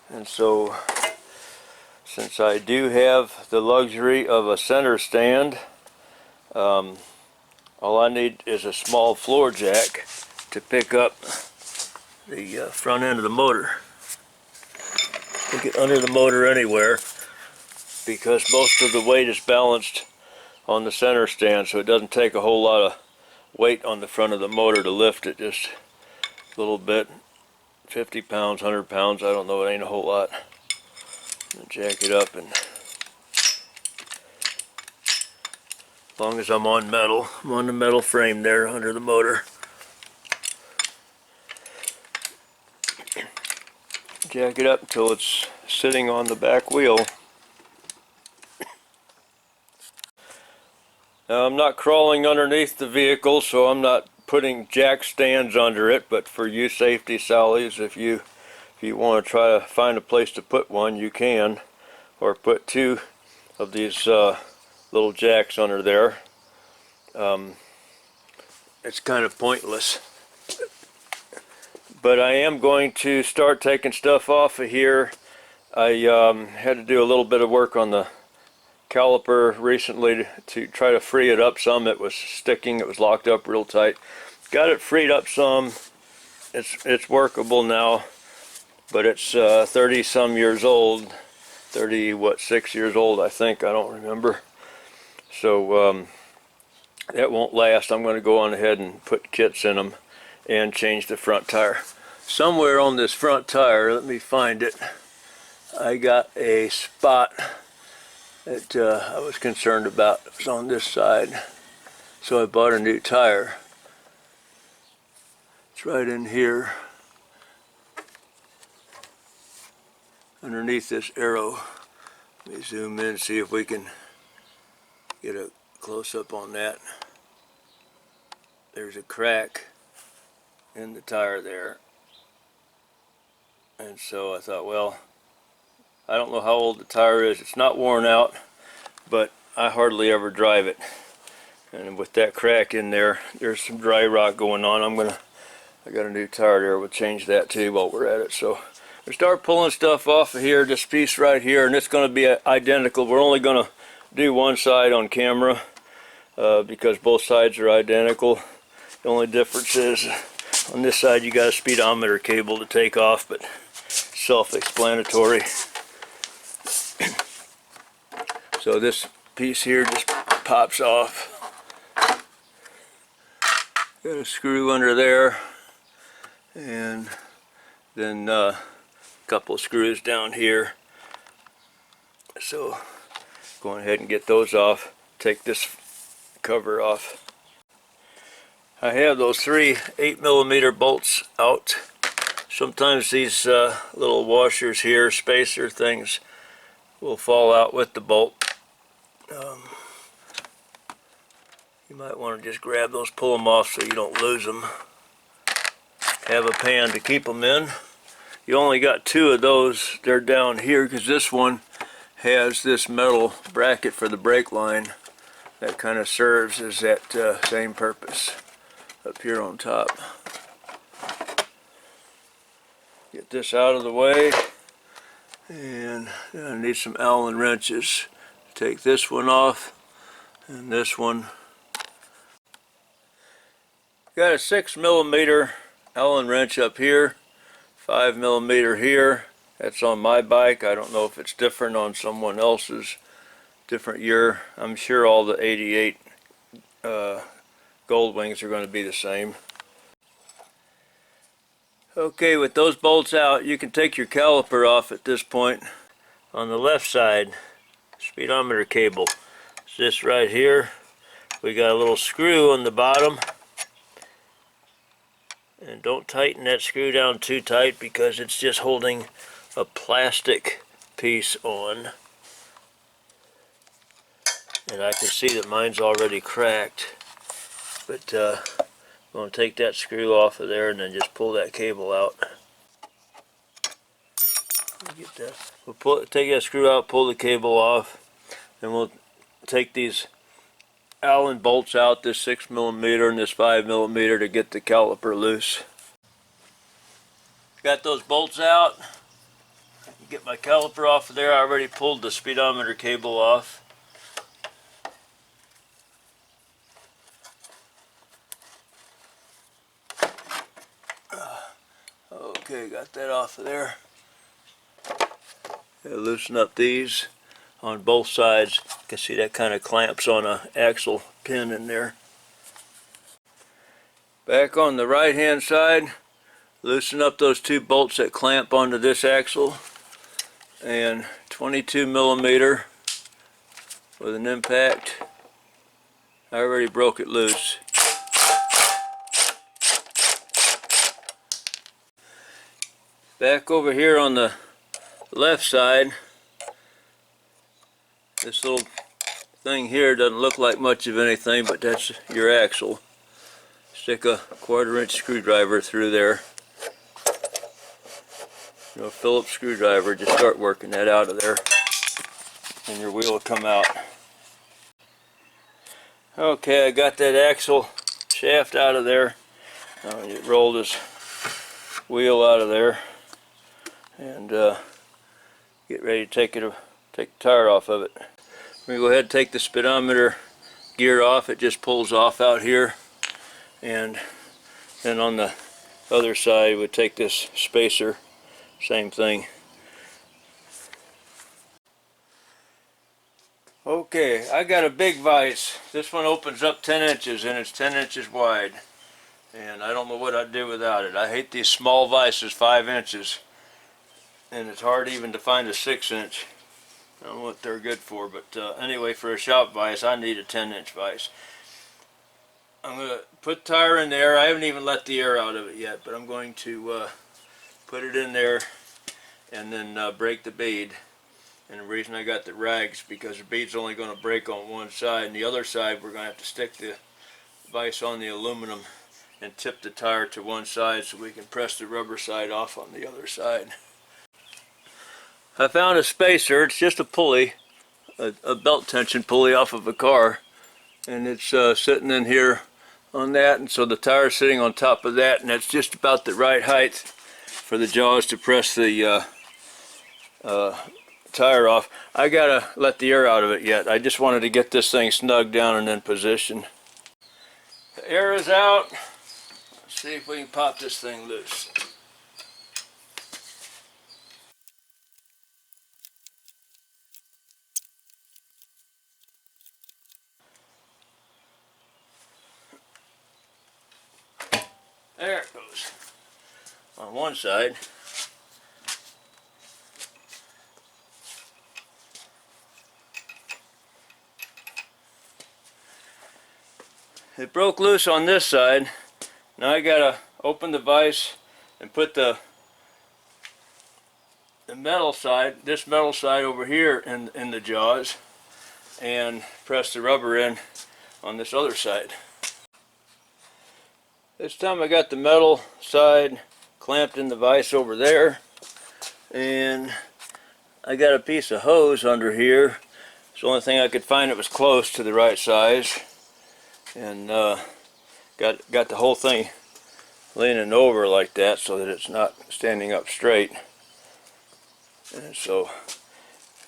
And so, since I do have the luxury of a center stand, all I need is a small floor jack to pick up the front end of the motor. Stick it under the motor anywhere, because most of the weight is balanced on the center stand, so it doesn't take a whole lot of weight on the front of the motor to lift it, just a little bit. 50 pounds, 100 pounds, I don't know, it ain't a whole lot. And jack it up, and as long as I'm on metal, I'm on the metal frame there under the motor. Jack it up until it's sitting on the back wheel. Now, I'm not crawling underneath the vehicle, so I'm not putting jack stands under it, but for you safety sallies, if you want to try to find a place to put one, you can, or put two of these little jacks under there. It's kind of pointless, but I am going to start taking stuff off of here. I had to do a little bit of work on the caliper recently to try to free it up some. It was sticking, it was locked up real tight. Got it freed up some. It's workable now, but it's 30 some years old. 6 years old, I think, I don't remember. So that won't last. I'm going to go on ahead and put kits in them and change the front tire. Somewhere on this front tire, let me find it, I got a spot that I was concerned about. It was on this side, so I bought a new tire. It's right in here underneath this arrow. Let me zoom in and see if we can get a close-up on that. There's a crack in the tire there, and so I thought, well, I don't know how old the tire is. It's not worn out, but I hardly ever drive it. And with that crack in there, there's some dry rot going on. I got a new tire there. We'll change that too while we're at it. So we start pulling stuff off of here, this piece right here, and it's going to be identical. We're only going to do one side on camera because both sides are identical. The only difference is on this side you got a speedometer cable to take off, but self-explanatory. So this piece here just pops off. Got a screw under there, and then a couple of screws down here. So go ahead and get those off. Take this cover off. I have those 3 8mm bolts out. Sometimes these little washers here, spacer things, will fall out with the bolt. You might want to just grab those, pull them off so you don't lose them. Have a pan to keep them in. You only got 2 of those. They're down here because this one has this metal bracket for the brake line that kind of serves as that same purpose up here on top. Get this out of the way, and then I need some Allen wrenches. Take this one off and this one. Got a 6mm Allen wrench up here, 5mm here. That's on my bike. I don't know if it's different on someone else's, different year. I'm sure all the 88 Gold Wings are going to be the same. Okay, with those bolts out, you can take your caliper off at this point. On the left side, speedometer cable. It's this right here. We got a little screw on the bottom. And don't tighten that screw down too tight because it's just holding a plastic piece on. And I can see that mine's already cracked. But I'm going to take that screw off of there and then just pull that cable out. Get that. We'll take that screw out, pull the cable off, and we'll take these Allen bolts out, this 6mm and this 5mm, to get the caliper loose. Got those bolts out. Get my caliper off of there. I already pulled the speedometer cable off. Okay, got that off of there. Loosen up these on both sides. You can see that kind of clamps on an axle pin in there. Back on the right hand side, loosen up those two bolts that clamp onto this axle, and 22 millimeter with an impact. I already broke it loose. Back over here on the left side, this little thing here doesn't look like much of anything, but that's your axle. Stick a 1/4" screwdriver through there. Phillips screwdriver, just start working that out of there and your wheel will come out. Okay, I got that axle shaft out of there. Now I just roll this wheel out of there and get ready to take the tire off of it. I'm going to go ahead and take the speedometer gear off. It just pulls off out here, and then on the other side we take this spacer, same thing. Okay, I got a big vise. This one opens up 10 inches and it's 10 inches wide, and I don't know what I'd do without it. I hate these small vices, 5 inches, and it's hard even to find a 6-inch. I don't know what they're good for, but anyway, for a shop vise I need a 10-inch vise. I'm going to put the tire in there. I haven't even let the air out of it yet, but I'm going to put it in there and then break the bead. And the reason I got the rags, because the bead's only going to break on one side, and the other side we're going to have to stick the vise on the aluminum and tip the tire to one side so we can press the rubber side off on the other side. I found a spacer. It's just a pulley, a belt tension pulley off of a car, and it's sitting in here on that, and so the tire's sitting on top of that, and that's just about the right height for the jaws to press the tire off. I gotta let the air out of it yet. I just wanted to get this thing snug down and in position. The air is out. Let's see if we can pop this thing loose. There it goes on one side. It broke loose on this side. Now I gotta open the vise and put the metal side, this metal side over here in the jaws, and press the rubber in on this other side. This time I got the metal side clamped in the vise over there, and I got a piece of hose under here. It's the only thing I could find that was close to the right size, and got the whole thing leaning over like that so that it's not standing up straight. And so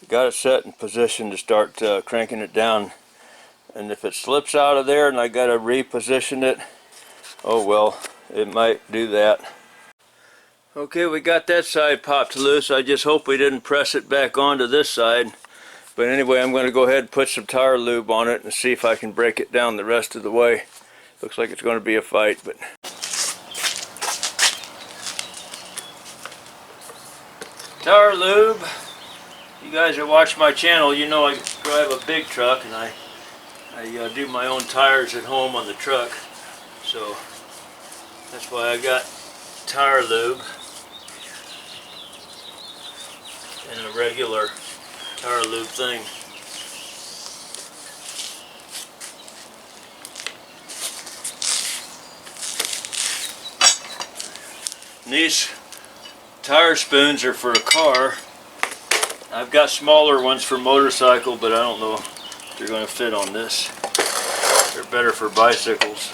got it set in position to start cranking it down, and if it slips out of there and I got to reposition it, oh well, it might do that. Okay, we got that side popped loose. I just hope we didn't press it back onto this side. But anyway, I'm going to go ahead and put some tire lube on it and see if I can break it down the rest of the way. Looks like it's going to be a fight, but tire lube. You guys that watch my channel, you know I drive a big truck, and I do my own tires at home on the truck. So that's why I got tire lube in a regular tire lube thing. And these tire spoons are for a car. I've got smaller ones for motorcycle, but I don't know if they're going to fit on this. They're better for bicycles.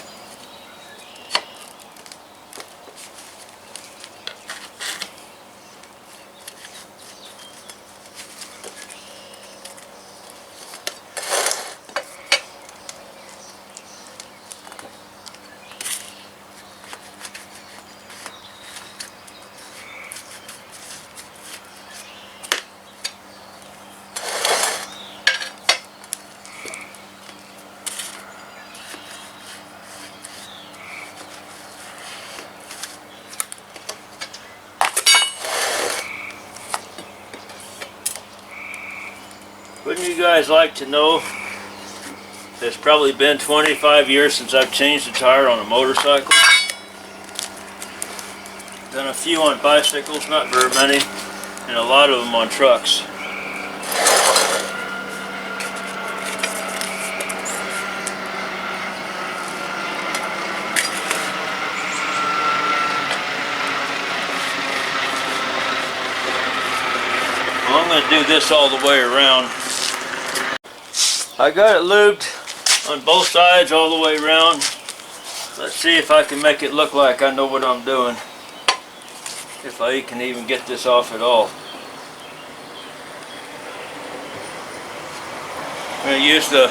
Wouldn't you guys like to know, it's probably been 25 years since I've changed a tire on a motorcycle. Done a few on bicycles, not very many, and a lot of them on trucks. Well, I'm going to do this all the way around. I got it lubed on both sides all the way around. Let's see if I can make it look like I know what I'm doing. If I can even get this off at all. I'm going to use the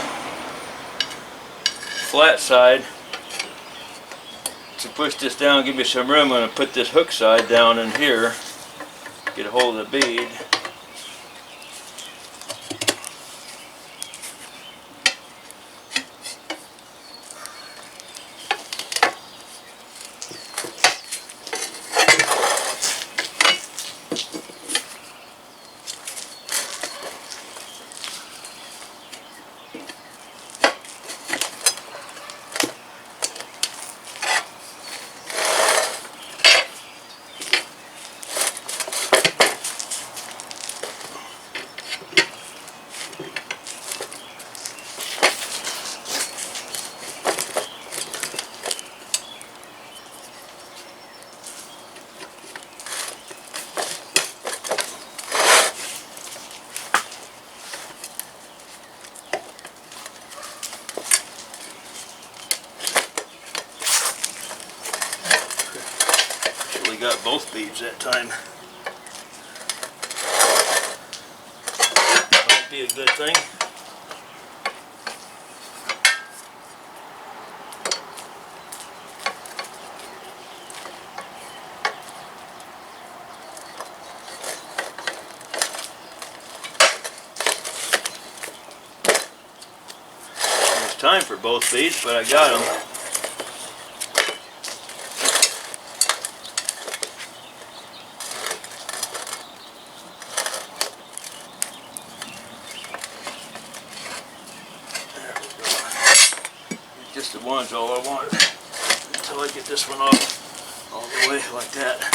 flat side to push this down, give me some room. I'm going to put this hook side down in here, get a hold of the bead. Got both beads that time. Might be a good thing. It's time for both beads, but I got them. Just the one's all I want until I get this one off all the way like that.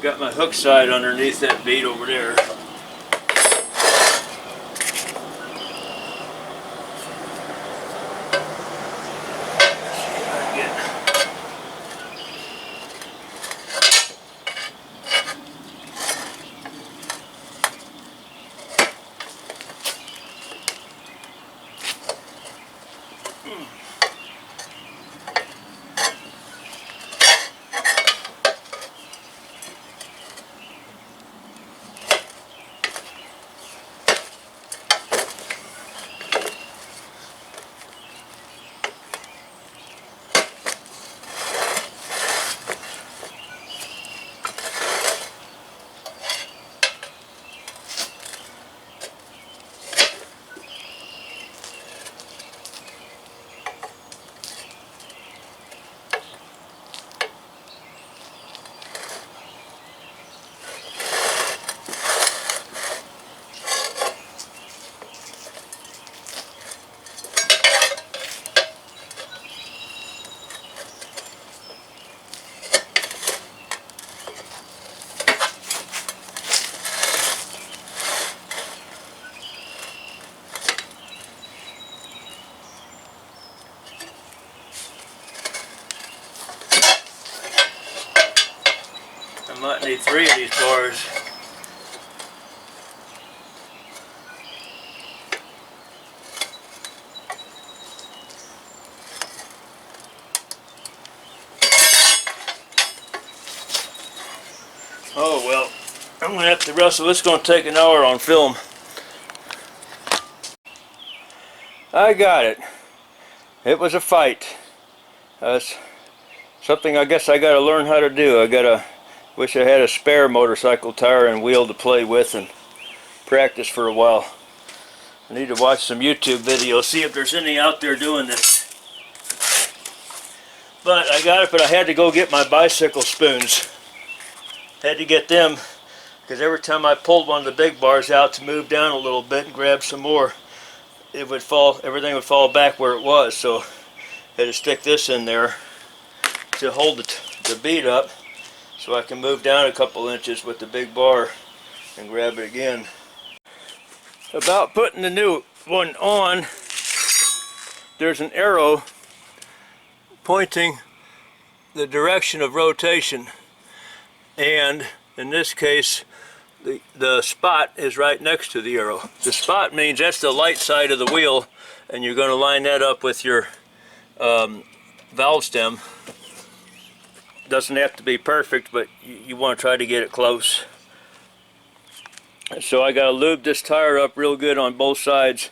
Got my hook side underneath that bead over there. I might need 3 of these bars. Oh well, I'm gonna have to wrestle. It's gonna take an hour on film. I got it. It was a fight. That's something I guess I gotta learn how to do. Wish I had a spare motorcycle tire and wheel to play with and practice for a while. I need to watch some YouTube videos, see if there's any out there doing this. But I got it, but I had to go get my bicycle spoons. Had to get them, because every time I pulled one of the big bars out to move down a little bit and grab some more, it would fall, everything would fall back where it was. So I had to stick this in there to hold the bead up so I can move down a couple inches with the big bar and grab it again. About putting the new one on, there's an arrow pointing the direction of rotation, and in this case the spot is right next to the arrow. The spot means that's the light side of the wheel, and you're going to line that up with your valve stem. Doesn't have to be perfect, but you want to try to get it close. So I got to lube this tire up real good on both sides,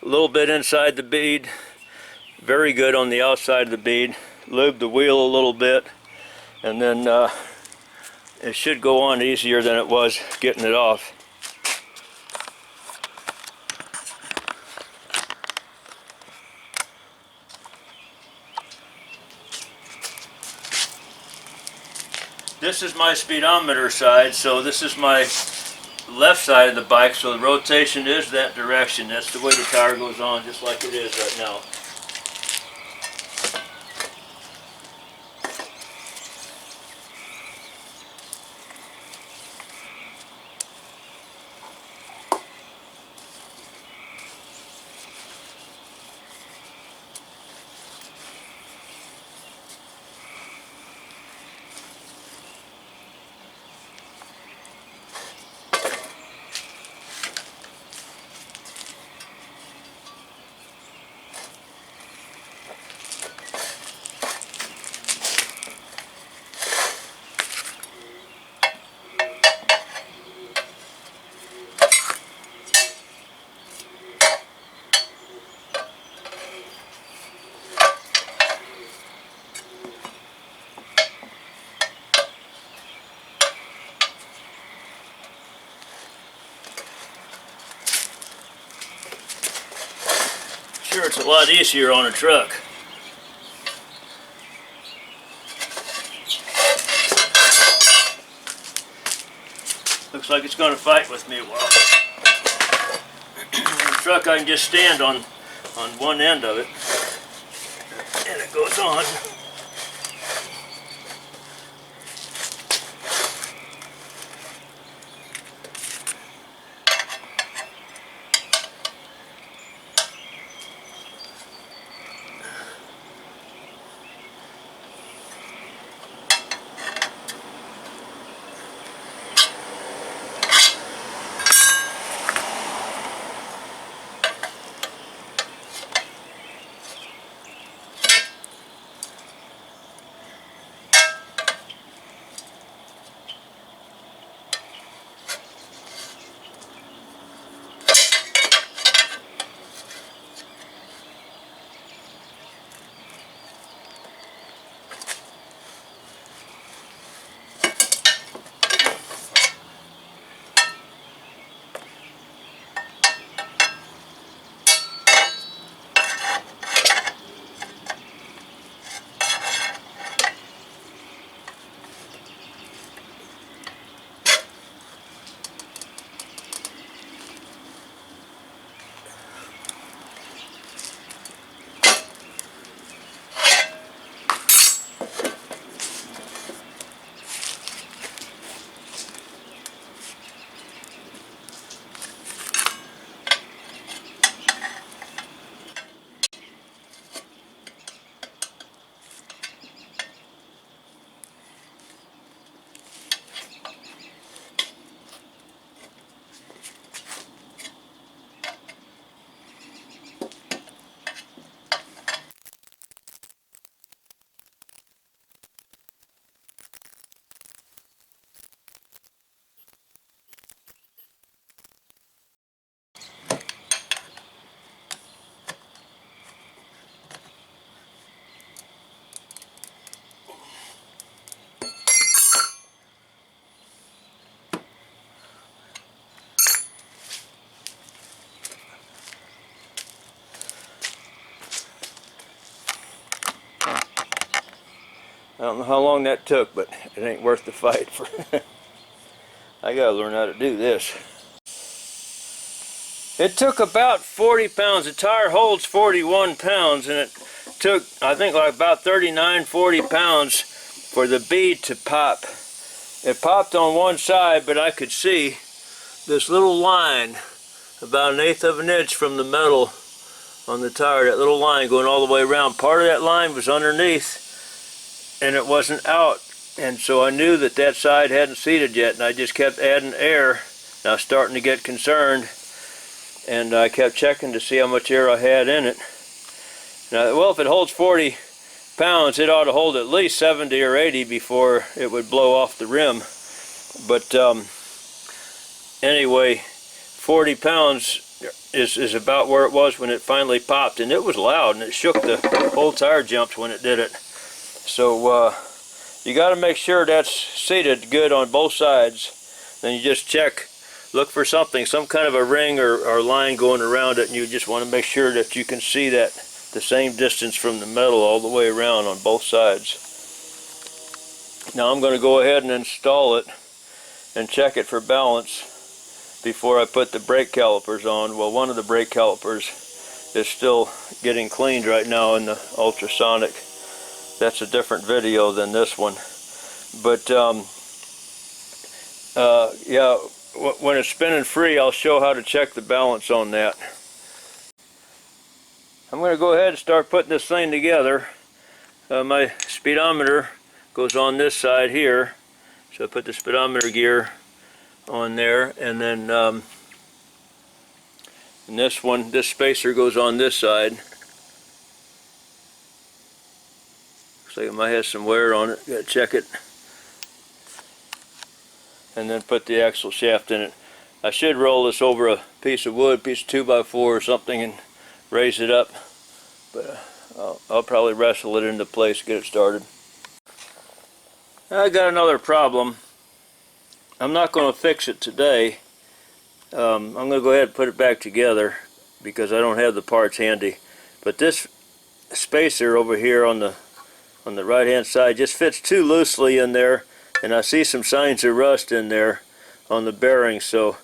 a little bit inside the bead, very good on the outside of the bead. Lube the wheel a little bit, and then it should go on easier than it was getting it off. This is my speedometer side, so this is my left side of the bike, so the rotation is that direction. That's the way the tire goes on, just like it is right now. Sure, it's a lot easier on a truck. Looks like it's going to fight with me a while. The truck, I can just stand on one end of it, and it goes on. don't know how long that took, but it ain't worth the fight. For I gotta learn how to do this. It took about 40 pounds. The tire holds 41 pounds, and it took, I think, like about 39, 40 pounds for the bead to pop. It popped on one side, but I could see this little line about 1/8 of an inch from the metal on the tire, that little line going all the way around. Part of that line was underneath, and it wasn't out. And so I knew that that side hadn't seated yet, and I just kept adding air. And I was starting to get concerned, and I kept checking to see how much air I had in it. Now, well, if it holds 40 pounds, it ought to hold at least 70 or 80 before it would blow off the rim. But anyway, 40 pounds is about where it was when it finally popped, and it was loud, and it shook the whole tire jumps when it did it. So you got to make sure that's seated good on both sides. Then you just check, look for something, some kind of a ring or line going around it, and you just want to make sure that you can see that the same distance from the metal all the way around on both sides. Now I'm going to go ahead and install it and check it for balance before I put the brake calipers on. Well, one of the brake calipers is still getting cleaned right now in the ultrasonic. That's a different video than this one. But yeah, when it's spinning free, I'll show how to check the balance on that. I'm going to go ahead and start putting this thing together. My speedometer goes on this side here, so I put the speedometer gear on there, and then and this spacer goes on this side. Looks like it might have some wear on it. Gotta check it. And then put the axle shaft in it. I should roll this over a piece of wood, piece of 2x4 or something, and raise it up. But I'll probably wrestle it into place to get it started. I got another problem. I'm not going to fix it today. I'm going to go ahead and put it back together because I don't have the parts handy. But this spacer over here on the right hand side just fits too loosely in there, and I see some signs of rust in there on the bearings, so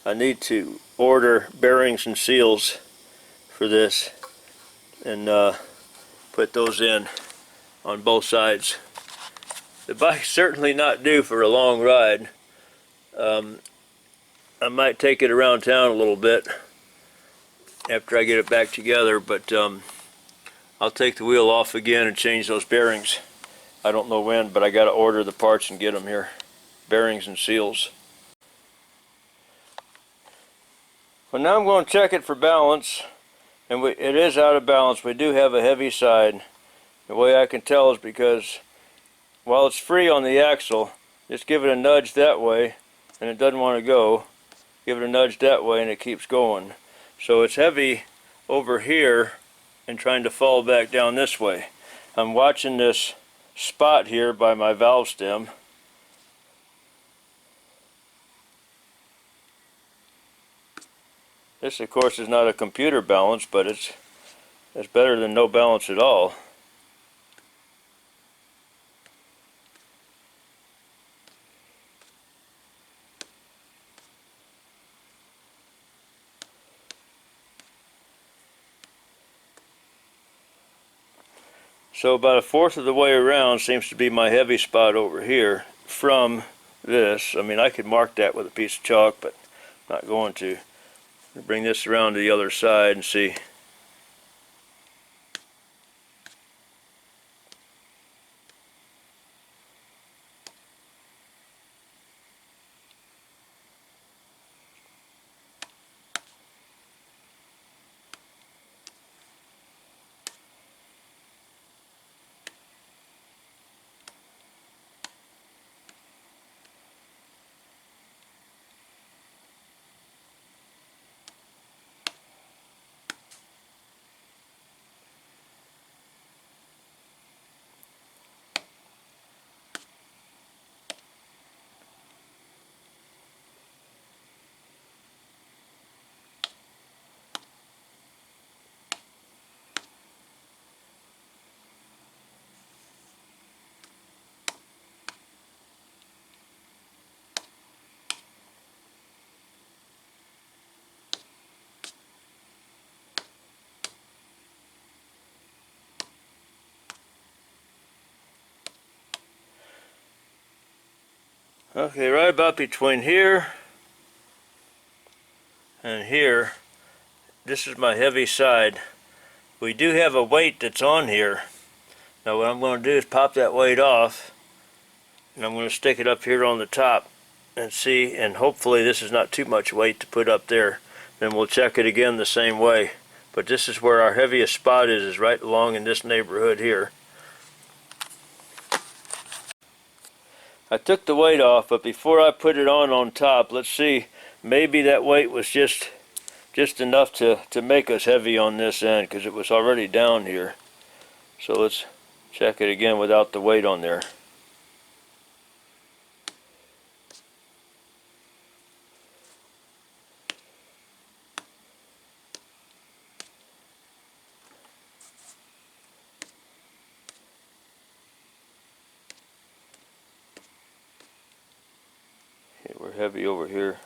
I need to order bearings and seals for this and put those in on both sides. The bike's certainly not due for a long ride. I might take it around town a little bit after I get it back together, but I'll take the wheel off again and change those bearings. I don't know when, but I got to order the parts and get them here. Bearings and seals. Well, now I'm going to check it for balance, and it is out of balance. We do have a heavy side. The way I can tell is because while it's free on the axle, just give it a nudge that way, and it doesn't want to go. Give it a nudge that way, and it keeps going. So it's heavy over here and trying to fall back down this way. I'm watching this spot here by my valve stem. This, of course, is not a computer balance, but it's better than no balance at all. So about 1/4 of the way around seems to be my heavy spot over here from this. I mean, I could mark that with a piece of chalk, but I'm not going to. Bring this around to the other side and see. Okay, right about between here and here, this is my heavy side. We do have a weight that's on here. Now what I'm going to do is pop that weight off, and I'm going to stick it up here on the top and see, and hopefully this is not too much weight to put up there. Then we'll check it again the same way. But this is where our heaviest spot is right along in this neighborhood here. I took the weight off, but before I put it on top, let's see, maybe that weight was just enough to make us heavy on this end, because it was already down here. So let's check it again without the weight on there. Okay, we're heavy over here.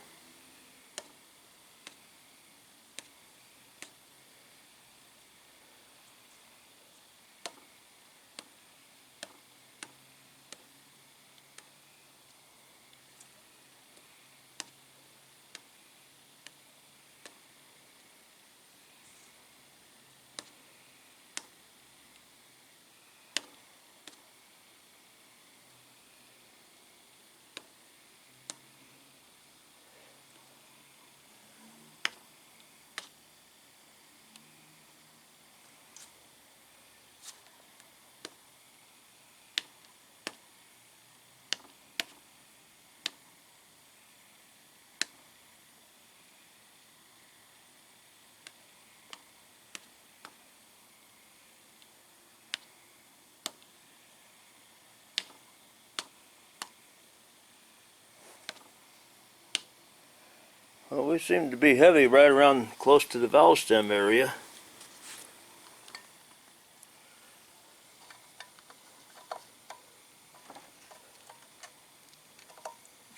Well, we seem to be heavy right around close to the valve stem area.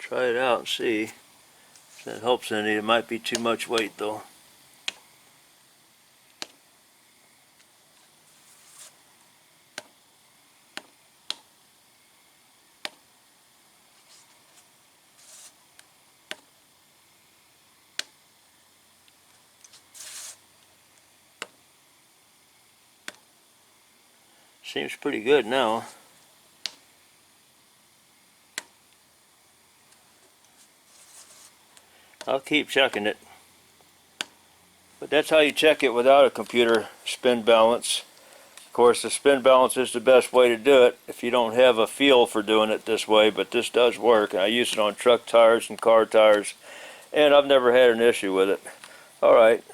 Try it out and see if that helps any. It might be too much weight though. Seems pretty good now. I'll keep checking it. But that's how you check it without a computer spin balance. Of course, the spin balance is the best way to do it if you don't have a feel for doing it this way, but this does work. And I use it on truck tires and car tires, and I've never had an issue with it. Alright.